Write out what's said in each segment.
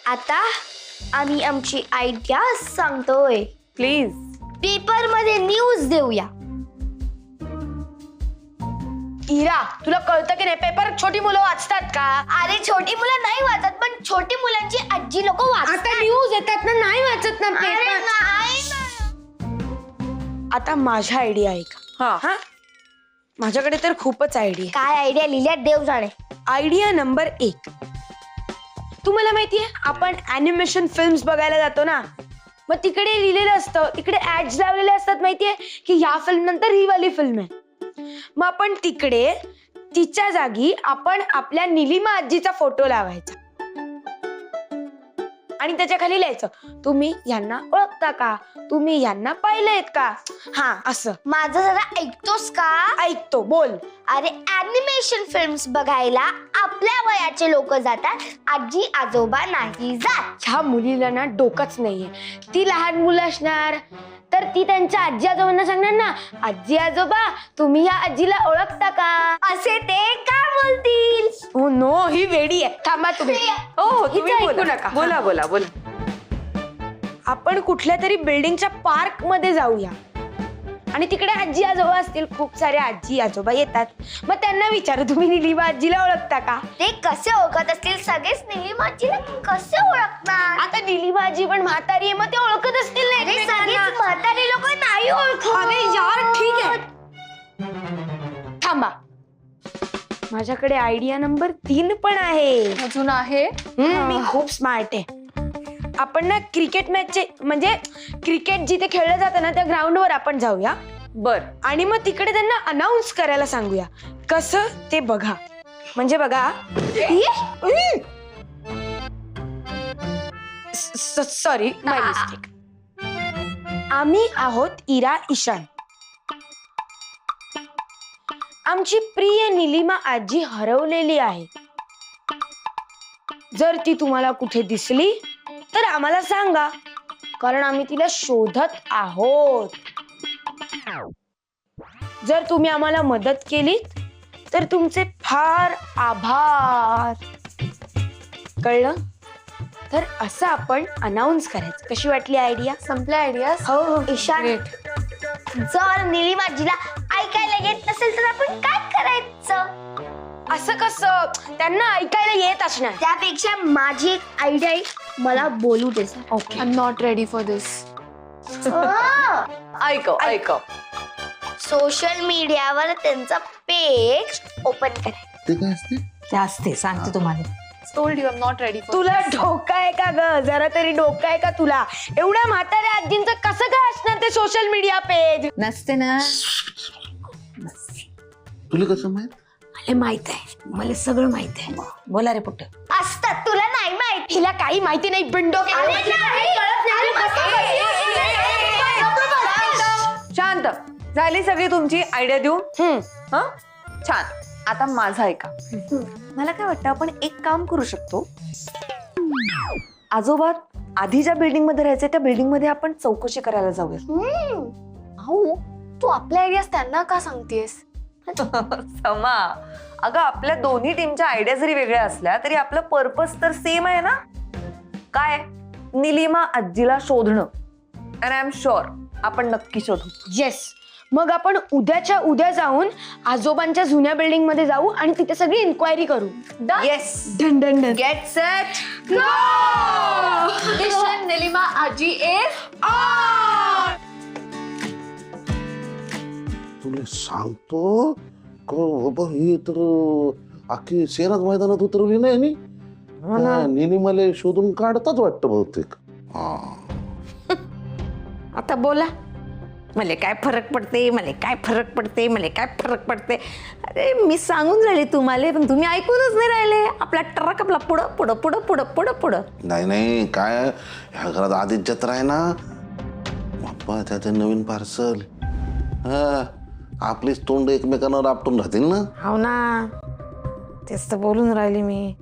आता आम्ही आमची आयडिया सांगतोय. प्लीज. पेपर मध्ये न्यूज देऊया. इरा, तुला कळतं की नाही पेपर छोटी मुलं वाचतात का? अरे छोटी मुलं नाही वाचत, पण छोटी मुलांची आजी लोक वाचतात. आता न्यूज येतात ना, नाही वाचत ना अरे पेपर. नाही ना. आता माझ्या आयडिया आहे का? हा, माझ्याकडे तर खूपच आयडिया. काय आयडिया लिहिल्या देव जाणे. Idea number 1. तुम्हाला माहितीये आपण ऍनिमेशन फिल्म्स बघायला जातो ना, मग तिकडे लिहिलेलं असतं, तिकडे ऍड्स लावलेले असतात माहितीये की ह्या फिल्म नंतर ही वाली फिल्म आहे. मग आपण तिकडे तिच्या जागी आपण आपल्या निलिमा आजीचा फोटो लावायचा आणि त्याच्या खाली लिहायचं, तुम्ही यांना ओळखता का, तुम्ही यांना पाहिलेत का. हा, असं. माझं जरा ऐकतोस का? ऐकतो, बोल. अरे ऍनिमेशन फिल्म्स बघायला आपल्या वयाचे लोक जातात, आजी आजोबा नाही जात. ह्या मुलीला ना डोकंच नाहीये. ती लहान मुलं असणार तर ती त्यांच्या आजी आजोबांना सांगणार ना, आजी आजोबा तुम्ही या आजीला ओळखता का, असे ते का बोलतील. हो नो, ही वेडी आहे. थांबा तुम्ही. हो, तुम्ही हिचं ऐकू बोला नका. बोला बोला बोला. आपण कुठल्या तरी बिल्डिंगच्या पार्क मध्ये जाऊया आणि तिकडे आजी आजोबा असतील, खूप सारे आजी आजोबा येतात. मग त्यांना विचारू, तुम्ही निलिमा आजीला ओळखता का. ते कसे ओळखत असतील, सगळेच निलिमा आजीला कसे ओळखणार. आता निलिमा आजी पण म्हातारी आहे, मग ते ओळखत असतील ना अरे एकमेकांना. सगळेच म्हातारे लोक नाही ओळखत. अरे यार, ठीक आहे. थांबा, माझ्याकडे आयडिया नंबर 3 पण आहे. अजून आहे. मी खूप स्मार्ट आहे. आपण ना क्रिकेट मॅचचे, म्हणजे क्रिकेट जिथे खेळलं जातं ना त्या ग्राउंडवर आपण जाऊया बर. आणि मग तिकडे त्यांना अनाऊन्स करायला सांगूया. कसं ते बघा. म्हणजे बघा, सॉरी, माय मिस्टेक. आम्ही आहोत इरा ईशान. आमची प्रिय निलिमा आजी हरवलेली आहे. जर ती तुम्हाला कुठे दिसली तर आम्हाला सांगा, कारण आम्ही तिला शोधत आहोत. जर तुम्ही आम्हाला मदत केली तर तुमचे फार आभार. कळलं? तर असं आपण अनाउन्स करायचं. कशी वाटली आयडिया? संपल्या आयडिया. हो हो. ईशान, जर निलिमा आजीला ऐकायला येत नसेल तर आपण काय करायचं. असं कसं, त्यांना ऐकायला येत असणार. त्यापेक्षा माझी एक आयडिया आहे, मला बोलू दे. Okay. I am not ready for this. ऐक. सोशल मीडियावर त्यांचा पेज ओपन करायचं. ते काय असते? ते असते, सांगते तुम्हाला. Told you I am not ready for. तुला डोकं आहे का ग? जरा तरी डोकं आहे का तुला? एवढ्या म्हाताऱ्या आजींचं कसं काय असणार ते सोशल मीडिया पेज? नसते ना. तुला कसं माहित? मला माहित आहे, मला सगळं माहित आहे. बोला रे पुट्ट. असतात, तुला नाही माहिती. हिला काही माहिती नाही. बिंडो. शांत झाली सगळी तुमची आयडिया देऊन. हा, छान. आता माझा ऐका. मला काय वाटतं, आपण एक काम करू शकतो. आजोबा आधी ज्या बिल्डिंग मध्ये राहायचे त्या बिल्डिंग मध्ये आपण चौकशी करायला जाऊया. हो, तू आपल्या आयडियाज त्यांना का सांगतेस? समा, अगं आपल्या दोन्ही टीमच्या आयडिया जरी वेगळ्या असल्या तरी आपलं पर्पज तर सेम आहे ना. काय? निलिमा आजीला शोधणं. अँड आय एम शुअर आपण नक्की शोधू. येस. मग आपण उद्याच्या उद्या जाऊन आजोबांच्या जुन्या बिल्डिंग मध्ये जाऊ आणि तिथे सगळी इन्क्वायरी करू. Yes. Done done done. Get set. Nilima आजी इज तुला सांगतो बाबा, ही तर अख्खी शहरात मैदानात उतरवली नाही नी. निलिमाला शोधून काढतात वाटतं बहुतेक. आता बोला. मला काय फरक पडते, मला काय फरक पडते, मला काय फरक पडते. अरे मी सांगून राहिले तुम्हाला, पण तुम्ही ऐकूनच नाही राहिले. आपला ट्रक आपला पुढं पुढं पुढं पुढं पुढं पुढं. नाही काय, ह्या घरात आधीच जत्रा आहे ना बाप्पा. त्याचं नवीन पार्सल. हा, आपलीच तोंड एकमेकांना आपटून राहतील ना. हो ना, तेच तर बोलून राहिली मी.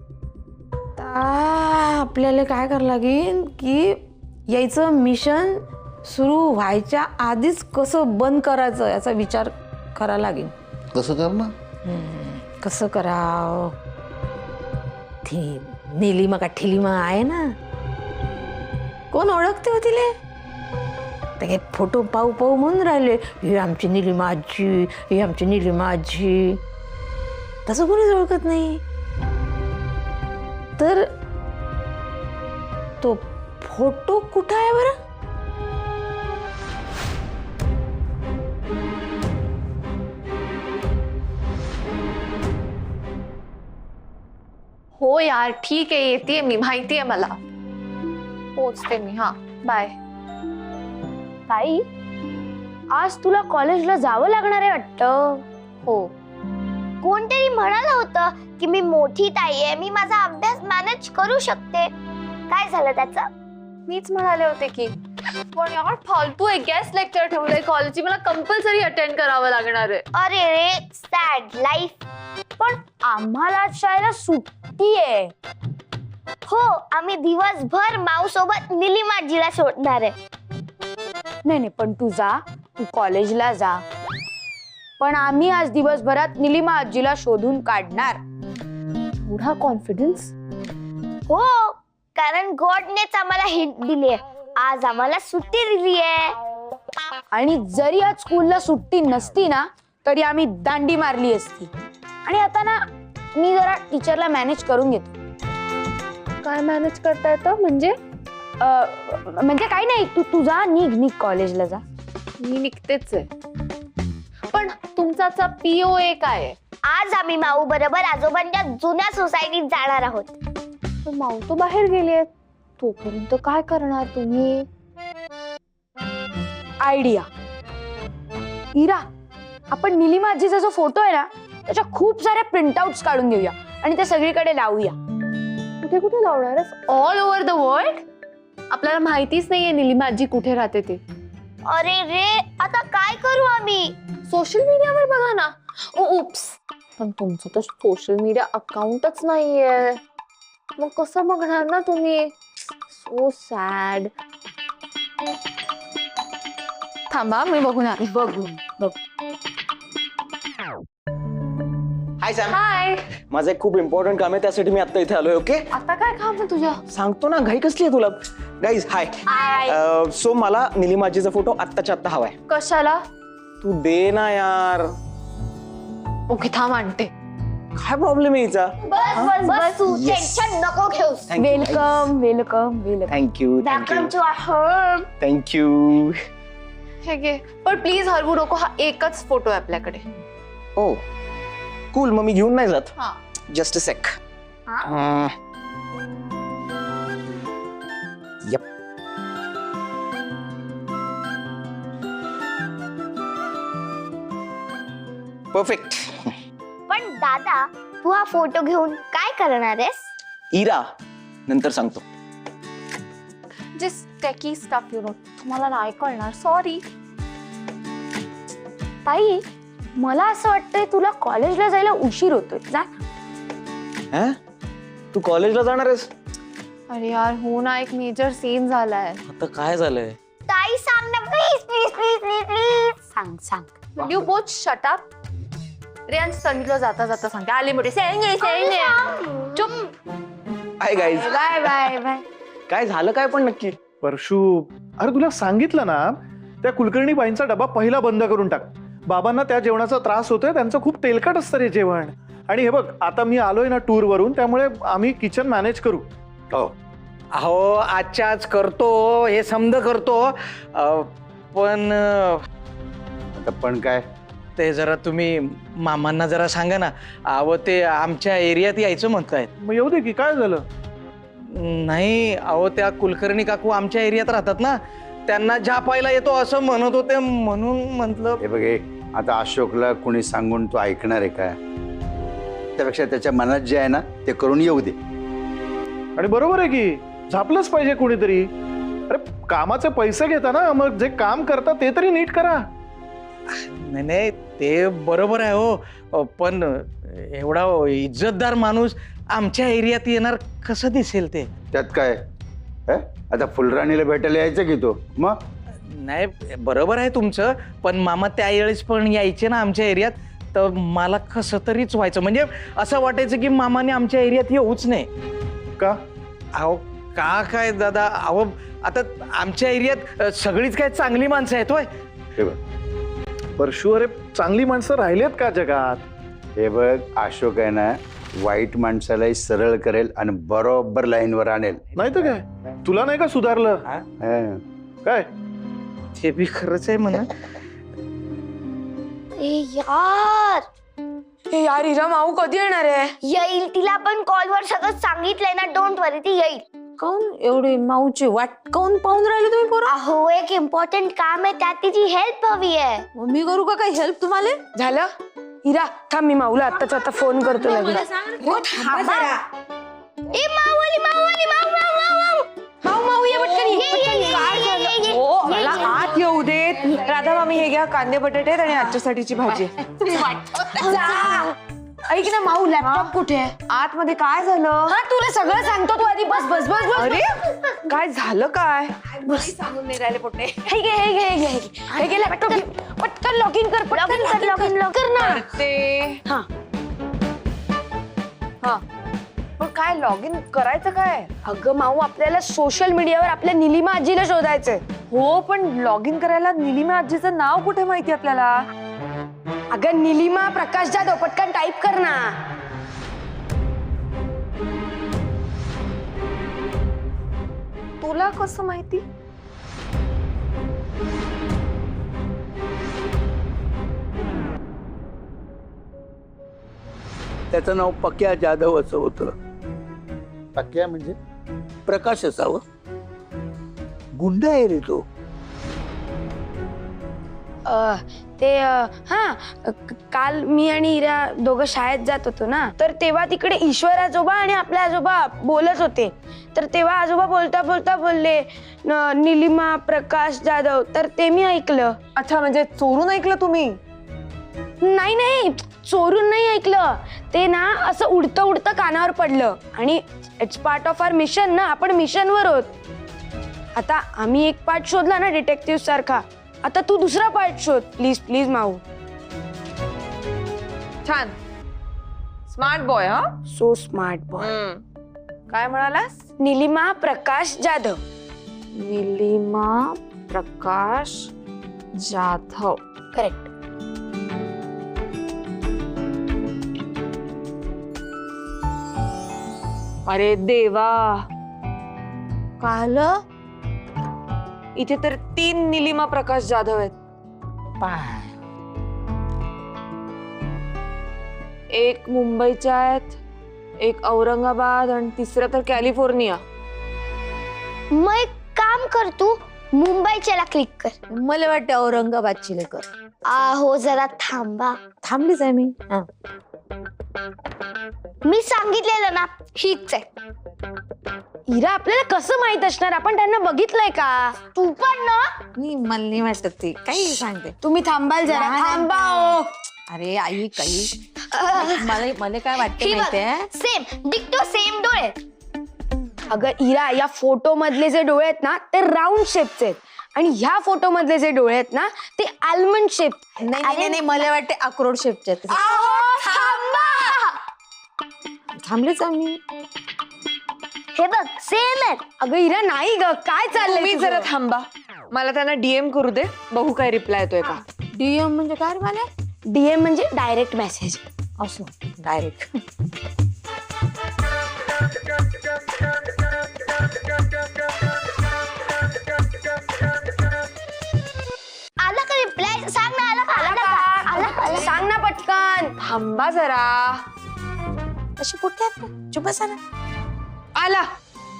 आपल्याला काय करावं लागेल की यायचं मिशन सुरू व्हायच्या आधीच कसं बंद करायचं याचा विचार करावा लागेल. कसं करणार? कसं करावं. ती निलिमा का ठिलिमा आहे ना, कोण ओळखते हो तिले? ते फोटो पाहू पाहू म्हणून राहिले, हे आमची निलिमा आजी, हे आमची निलिमा आजी. तसं कोणीच ओळखत नाही. तर तो फोटो कुठं आहे बरं? हो यार ठीक आहे, येते मी, माहितीये मला. पोचते मी. हा बाय. ताई, आज तुला कॉलेजला जावं लागणार आहे वाटतं. हो. कोणतरी म्हणालं होतं की मी मोठी ताई आहे, मी माझा अभ्यास मॅनेज करू शकते. काय झालं त्याचं? मीच म्हणाले होते की, पण यार फालतू आहे, गेस्ट लेक्चर ठेवलंय कॉलेजची, मला कंपल्सरी अटेंड करावं लागणार आहे. अरे रे, सॅड लाईफ. पण आम्हाला आज शाळेला सुट्टी आहे. हो, आम्ही दिवसभर माऊ सोबत निलिमाजीला सोडणार आहे. नाही, पण तू जा, तू कॉलेजला जा. पण आम्ही आज दिवसभरात निलिमा आजीला शोधून काढणार. एवढा कॉन्फिडन्स? हो, कारण गॉडनेच आम्हाला हिंट दिली आहे. आज आम्हाला सुट्टी दिली आहे. आणि जरी आज स्कूलला सुट्टी नसती ना, तरी आम्ही दांडी मारली असती. आणि आता ना, मी जरा टीचरला मॅनेज करून घेतो. काय मॅनेज करता येतं म्हणजे? म्हणजे काही नाही, तू जा, निघ कॉलेजला जा. मी निघतेच आहे. पण तुमचा POA काय आहे? आज आम्ही माऊ बरोबर आजोबांच्या जुन्या सोसायटीत जाणार आहोत. पण माऊ तो बाहेर गेले, तोपर्यंत काय करणार तुम्ही? आयडिया. इरा, आपण निलिमा आजीचा जो फोटो आहे ना, त्याच्या खूप साऱ्या प्रिंटआउट्स काढून घेऊया आणि त्या सगळीकडे लावूया. कुठे कुठे लावणार? All over the world? आपल्याला माहितीच नाहीये निलिमा आजी कुठे राहते ते. अरे रे, आता काय करू आम्ही? सोशल मीडियावर बघा ना. उप्स, पण तुमचं तर सोशल मीडिया अकाउंटच नाहीये, मग कसं बघणार ना तुम्ही? So sad. थांबा, मी बघून आले. बघ. हाय सॅम. हाय. माझं एक खूप इम्पॉर्टंट काम आहे, त्यासाठी मी आता इथे आलोय. ओके, आता काय काम आहे तुझ्या? सांगतो ना, घाई कसली आहे तुला? Guys hi. सो मला निलिमाजीचा फोटो आत्ताच्या आत्ता हवाय. कशाला? तू दे ना यार. ओके थांब, आणते. काय प्रॉब्लेम आहे हिचा? बस तू टेन्शन नको घेऊस. Welcome. Thank you. Welcome to our home. Thank you. हे घे. पण प्लीज हरवू नको, हा एकच फोटो आहे आपल्याकडे. ओ कूल, मग मी घेऊन नाही जात. हा. Just a sec. Yep. Perfect. पण दादा, तू हा फोटो घेऊन काय करणार आहेस? इरा, नंतर सांगतो. जस्ट टेकी स्टफ, यू नो. तुम्हाला नाही कळणार, सॉरी. ताई, मला असं वाटतंय तुला कॉलेजला जायला उशीर होतोय. जा. हा? तू कॉलेजला जाणार आहेस? अरे यार हो ना, एक मेजर सीन झालाय. आता काय झालंय? ताई सांग ना, please please please please please. सांग. Will you both shut up? Riyansh संगीतला जाता जाता सांगते, आले मोठे चुप. Hi guys. बाय. काय झालं काय पण नक्की? परशू, अरे तुला सांगितलं ना, त्या कुलकर्णी बाईंचा डबा पहिला बंद करून टाक. बाबांना त्या जेवणाचा त्रास होतोय, त्यांचं खूप तेलकट असतं रे जेवण. आणि हे बघ, आता मी आलोय ना टूर वरून, त्यामुळे आम्ही किचन मॅनेज करू. अहो आजच्या आज करतो, हे समज करतो, पण काय? ते जरा तुम्ही मामांना जरा सांगा ना. अहो ते आमच्या एरियात यायचं म्हणतायत. मग येऊ दे की, काय झालं? नाही अहो, त्या कुलकर्णी काकू आमच्या एरियात राहतात ना, त्यांना झापायला येतो असं म्हणत होते, म्हणून म्हटलं. हे बघे, आता अशोकला कोणी सांगून तो ऐकणार आहे का? त्यापेक्षा त्याच्या मनात जे आहे ना ते करून येऊ दे. आणि बरोबर आहे की, झापलंच पाहिजे कोणीतरी. अरे कामाचे पैसे घेता ना, मग जे काम करता ते तरी नीट करा. नाही ते बरोबर आहे हो, पण एवढा इज्जतदार माणूस आमच्या एरियात येणार कसं दिसेल ते? त्यात काय? आता फुलराणीला भेटायला यायचं की तो मग? नाही बरोबर आहे तुमचं, पण मामा त्यावेळेस पण यायचे ना आमच्या एरियात, तर मला कसं तरीच व्हायचं. म्हणजे असं वाटायचं की मामाने आमच्या एरियात येऊच नाही. का? अहो का काय दादा, अहो आता आमच्या एरियात सगळीच काय चांगली माणसं आहेत होय. हे बघ परशु, अरे चांगली माणसं राहिलेत का जगात? हे बघ, अशोक आहे ना वाईट माणसालाही सरळ करेल आणि बरोबर लाईनवर आणेल. नाही तर काय, तुला नाही का सुधारलं हं. काय? ते बी खरंच आहे म्हणा. ए यार, हे यार हिरा, माऊ कधी येणार आहे? येईल. तिला पण कॉलवर सगळं सांगितलंय ना, डोंट वरी, ती येईल. काऊन एवढी माऊची वाट काऊन पाहून राहिले तुम्ही पोरं? अहो, एक इम्पॉर्टंट काम आहे, त्यात तिची हेल्प हवी आहे. मग मी करू का काही हेल्प तुम्हाला? झालं हिरा, थांब मी माऊला आत्ताच्या आता फोन करतो लगेच. ए माऊली, माऊली, माऊ, माऊ, माऊ, माऊ. माऊ माऊ ये पटकन, ये, पटकन ये. काय झालं? हो, मला आत येऊ देत. राधा मामी हे घ्या, कांदे बटाटे आणि आजच्यासाठीची भाजी. जा. ऐक ना माऊ, लॅपटॉप कुठे आहे? आतमध्ये काय झालं? हा, तुला सगळं सांगतो, तू आधी बस बस बस बस. अरे काय झालं काय? सांगून नाही राहिले पोटे. हे घे, हे घे, हे घे, हे घे लॅपटॉप. पटकन लॉग इन कर, पटकन लॉग इन कर ना. ते हा. हा, पण काय लॉग इन करायचं काय? अगं माऊ, आपल्याला सोशल मीडियावर आपल्या निलिमा आजीला शोधायचंय. हो, पण लॉग इन करायला निलिमा आजीचं नाव कुठे माहिती आपल्याला? अगं निलिमा प्रकाश जाधव, पटकन टाईप कर ना. तुला कसं माहिती? त्याचं नाव पक्या जाधव असं होतं. पक्या म्हणजे? प्रकाश असावं. गुंडा आहे रे तो. काल मी आणि हिरा दोघं शाळेत जात होतो ना, तर तेव्हा तिकडे ईश्वर आजोबा आणि आपले आजोबा बोलत होते. तर तेव्हा आजोबा बोलता बोलता बोलले निलिमा प्रकाश जाधव, तर ते मी ऐकलं. अच्छा, म्हणजे चोरून ऐकलं तुम्ही? नाही नाही, चोरून नाही ऐकलं. ते ना असं उडतं उडतं कानावर पडलं. आणि it's part of our mission ना, आपण मिशनवर आहोत. आता आम्ही एक पार्ट शोधला ना डिटेक्टिव्ह सारखा, आता तू दुसरा पार्ट शोध प्लीज प्लीज माऊ. छान, स्मार्ट बॉय. हा, सो स्मार्ट बॉय. काय म्हणालास? निलिमा प्रकाश जाधव. निलिमा प्रकाश जाधव. करेक्ट. अरे देवा, काल इथे तर 3 निलिमा प्रकाश जाधव आहेत. एक मुंबईच्या आहेत, एक औरंगाबाद आणि तिसरं तर कॅलिफोर्निया. मग एक काम कर, तू मुंबईच्याला क्लिक कर. मला वाटतं औरंगाबादची कर. आहो, जरा थांबा. थांबलीच आहे मी. मी सांगितलेलं ना, हीच आहे. हिरा, आपल्याला कसं माहित असणार? आपण त्यांना बघितलंय का? तू पण ना. मला नाही वाटत ते काही सांगते. तुम्ही थांबाल जरा. थांबा ओ. अरे आई काही मला काय वाटतं माहितीये, सेम डिक्टो, सेम डोळे. अगं हिरा, या फोटो मधले जे डोळे आहेत ना, ते राऊंड शेपचे आहेत. आणि ह्या फोटो मधले जे डोळे आहेत ना, ते आल्मंड शेप. नाही मला वाटते अक्रोड शेपचे. थांबलेच आम्ही. हे बघ, सेम आहे. अगं हिरा, नाही ग, काय चाललंय तुम्ही तुझं? जरा थांबा, मला त्यांना डीएम करू दे, बघू काय रिप्लाय येतोय का. डीएम म्हणजे काय रे मला? डीएम म्हणजे डायरेक्ट मेसेज. असं डायरेक्ट. आला का रिप्लाय? सांग ना, आला का? आला का? सांग ना पटकन. थांबा जरा. अशी कुठे आहेत का? चुप बसा ना. आला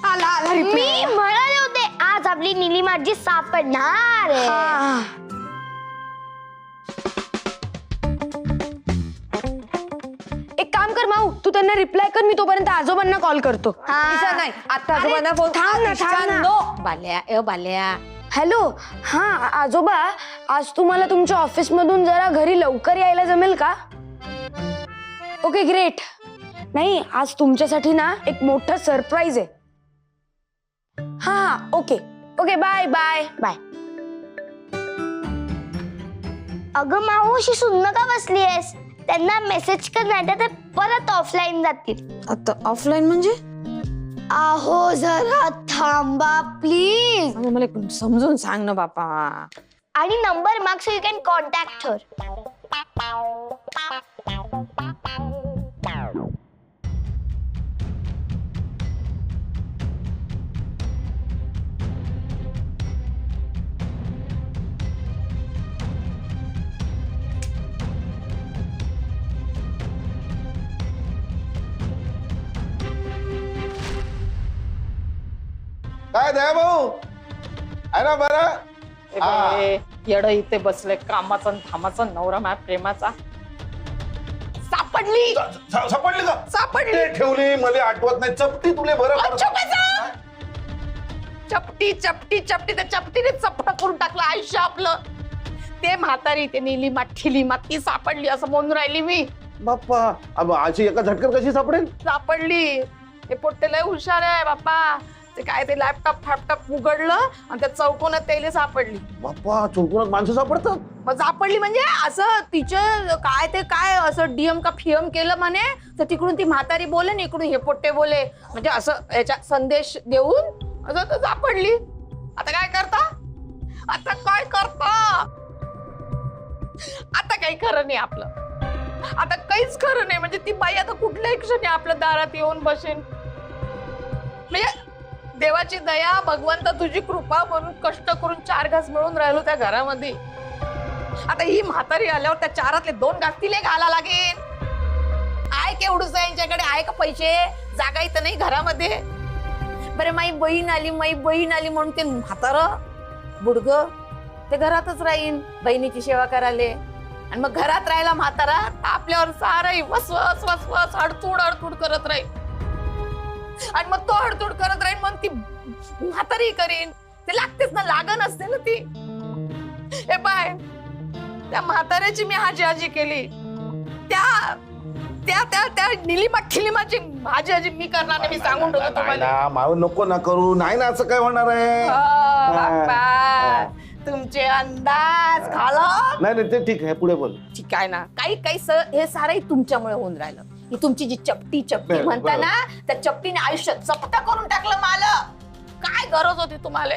आला आला मी रिप्लाय. म्हणाले होते आज आपली निलिमा आजी सापडणार आहे. एक काम कर माऊ, तू त्यांना रिप्लाय कर, मी तोपर्यंत आजोबांना कॉल करतो. इसा नाही, आता आजोबांना फोन. थांब ना, थांब ना. नो. बाल्या बाल्या. हॅलो, हा आजोबा, आज तुम्हाला तुमच्या ऑफिस मधून जरा घरी लवकर यायला जमेल का? Okay great. नाही, आज तुमच्यासाठी ना एक मोठं सरप्राईज आहे. हा okay okay, bye bye bye. अगं माऊ, अशी सुन्न का बसली आहेस? त्यांना मेसेज कर, नाही तर परत ऑफलाईन जातील. आता ऑफलाईन म्हणजे? आहो जरा थांबा प्लीज. मला समजून सांग ना बापा. आणि नंबर माग सो यू कॅन कॉन्टॅक्ट हर. काय द्या भाऊ आहे ना बरं. येड इथे बसले कामाचा थामाचा नवरा माझ्या प्रेमाचा. सापडली सापडली का? सापडली. ठेवली मला आठवत नाही. चपटी तुले बरं. चपटी चपटी चपटी त्या चपटीने चपटा करून टाकलं आयुष्य आपलं. ते म्हातारी ते नीलिमा ठिलिमा ती सापडली असं म्हणून राहिली मी. बाप्पा अब अशी एका झटक्यात कशी सापडेल? सापडली. हे पोट्टे लय हुशार आहे बाप्पा. ते काय ते लॅपटॉप फॅपटॉप उघडलं आणि त्या चौकोनात त्याला सापडली. बाप्पा चौकोनात माणसं सापडतात. मग सापडली म्हणजे असं तिचं काय ते काय असं डीएम का फिएम केलं म्हणे तर तिकडून ती म्हातारी बोले आणि इकडून हे पोट्टे बोले म्हणजे असं याच्या संदेश देऊन असं तर सापडली. आता काय करता? आता काय करता? आता काही खरं नाही आपलं. आता काहीच खरं नाही. म्हणजे ती बाई आता कुठल्याही क्षणी आपल्या दारात येऊन बसेन. म्हणजे देवाची दया भगवंत तुझी कृपा म्हणून कष्ट करून 4 घास मिळून राहिलो त्या घरामध्ये. आता ही म्हातारी आल्यावर त्या 4 2 घास तिले घाला लागेल. आहे केवढूच आहे यांच्याकडे? आहे का पैसे? जागा इथं नाही घरामध्ये. बरे माई बहीण आली म्हणून ते म्हातारं बुडग ते घरातच राहीन बहिणीची सेवा करायला. आणि मग घरात राहिला म्हातारा आपल्यावर सारही वसवस वसवस अडतूड करत राहील. आणि मग तो अडतूड करत राहील मग ती म्हातारी करीन. ते लागतेच ना. लागण असते ना ती. ए बाय त्या म्हाताऱ्याची मी हाजी केली. त्या त्या त्या त्या निलिमा खिलिमाची हाजी मी करणार नाही. मी सांगून ठेवतो तुम्हाला. माव नको ना करू. नाही ना असं काय होणार आहे. बाप्पा तुमचे अंदाज खालं. नाही ते ठीक आहे. पुढे बोल. ठीक आहे ना. काही हे सारंही तुमच्यामुळे होऊन राहिलं. ही तुमची जी चपटी म्हणता ना त्या चपटीने आयुष्य चपटा करून टाकलं मला. काय गरज होती तुम्हाला?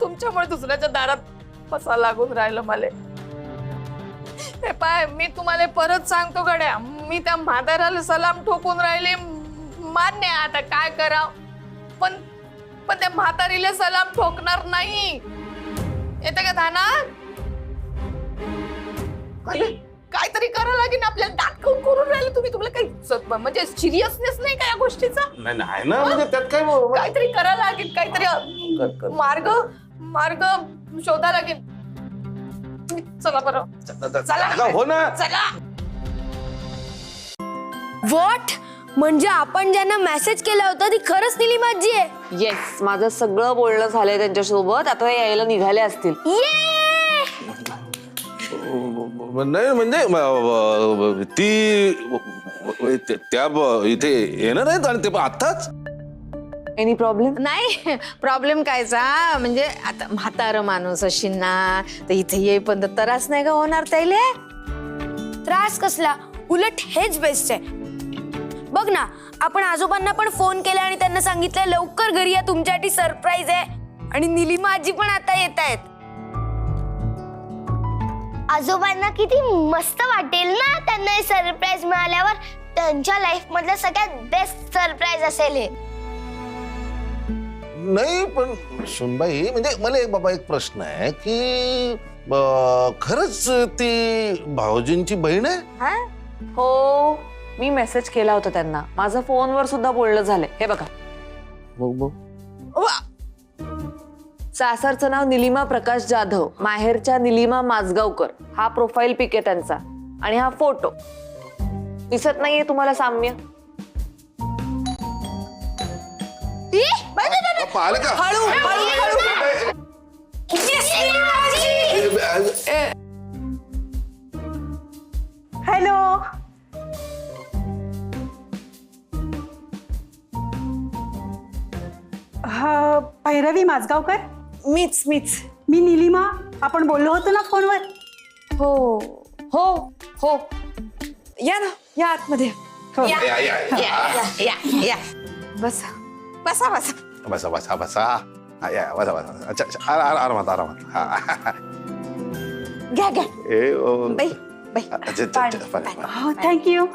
तुमच्यामुळे दुसऱ्याच्या दारात फसा लागून राहिलं मला. हे पाय मी तुम्हाला परत सांगतो गड्या. मी त्या म्हाताऱ्याला सलाम ठोकून राहिले मान्य. आता काय कराव पण त्या म्हातारीला सलाम ठोकणार नाही. येतं का ध्यानात? काहीतरी करावं लागेल आपल्याला. दाटकून करून राहिले तुम्ही. तुम्हाला काही म्हणजे सिरियसनेस नाही का या गोष्टीचा? नाही ना म्हणजे त्यात काय काहीतरी करावं लागेल. काहीतरी मार्ग शोधा लागेल. चला बरं चला हो ना. चला. व्हॉट? म्हणजे आपण ज्यांना मेसेज केला होता ती खरंच निलिमाजी आहे? येस माझं सगळं बोलणं झालंय त्यांच्यासोबत. आता यायला निघाले असतील. नाही म्हणजे ती त्या इथे येणार आहेत आणि ते आताच. Any problem? नाही प्रॉब्लेम कायचा. म्हणजे आता म्हातारं माणूस असेल ना तर इथे येईपर्यंत त्रास नाही का होणार त्याले? त्रास कसला? उलट हेच बेस्ट आहे. बघ ना आपण आजोबांना पण फोन केला आणि त्यांना सांगितलं लवकर घरी या तुमच्यासाठी सरप्राईज आहे. आणि निलिमा आजी पण आता येत आहेत. आजोबांना किती मस्त वाटेल ना त्यांना सरप्राईज मिळाल्यावर. त्यांच्या लाईफ मधलं सगळ्यात बेस्ट सरप्राईज असेल हे. नाही पण सुनबाई म्हणजे मला एक प्रश्न आहे की खरंच ती भाऊजींची बहीण आहे? हो मी मेसेज केला होता त्यांना. माझं फोनवर सुद्धा बोलणं झालंय. हे बघा सासरचं नाव निलिमा प्रकाश जाधव. माहेरच्या निलिमा माझगावकर. हा प्रोफाईल पिक आहे त्यांचा. आणि हा फोटो दिसत नाहीये तुम्हाला साम्य? हॅलो भैरवी माझगावकर? मीच मी निलिमा. आपण बोललो होतो ना फोनवर? हो हो हो. या ना या आतमध्ये. या बस बसा बसा. बसा बसा बसा हा, या, बसा बसा अच्छा अच्छा आरामात आरामात हा. घ्या घ्या. ए, ओ, बाई बाई. अच्छा, अच्छा, अच्छा, fine. हो थँक्यू.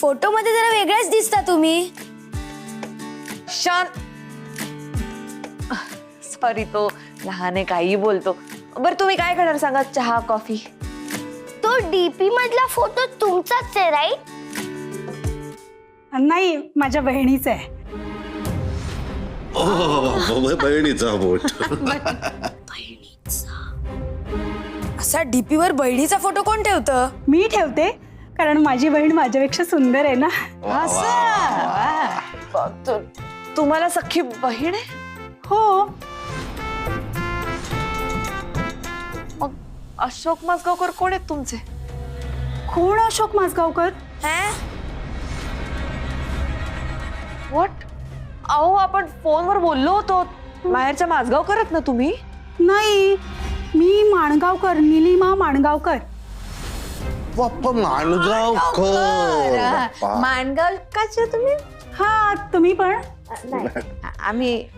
फोटो मध्ये जरा वेगळेच दिसता तुम्ही. शांत. सॉरी, तो लहान आहे, काही बोलतो. बरं तुम्ही काय करणार सांगा, चहा कॉफी? तो डीपी मधला फोटो तुमचाच आहे राईट? नाही माझ्या बहिणीचं आहे. बहिणीचा बोट. असा डीपी वर बहिणीचा फोटो कोण ठेवतं? मी ठेवते कारण माझी बहीण माझ्यापेक्षा सुंदर आहे ना. तुम्हाला सख्खी बहीण आहे? हो. मग अशोक माजगावकर कोण आहेत तुमचे? कोण अशोक माजगावकर? व्हॉट? अहो आपण फोनवर बोललो होतो. माहेरच्या माजगावकर आहेत ना तुम्ही? नाही मी माणगावकर, निलिमा माणगावकर. बाप्पा माणगावकर. बाप्पा. माणगावकाचे तुम्ही? हा तुम्ही पण? आम्ही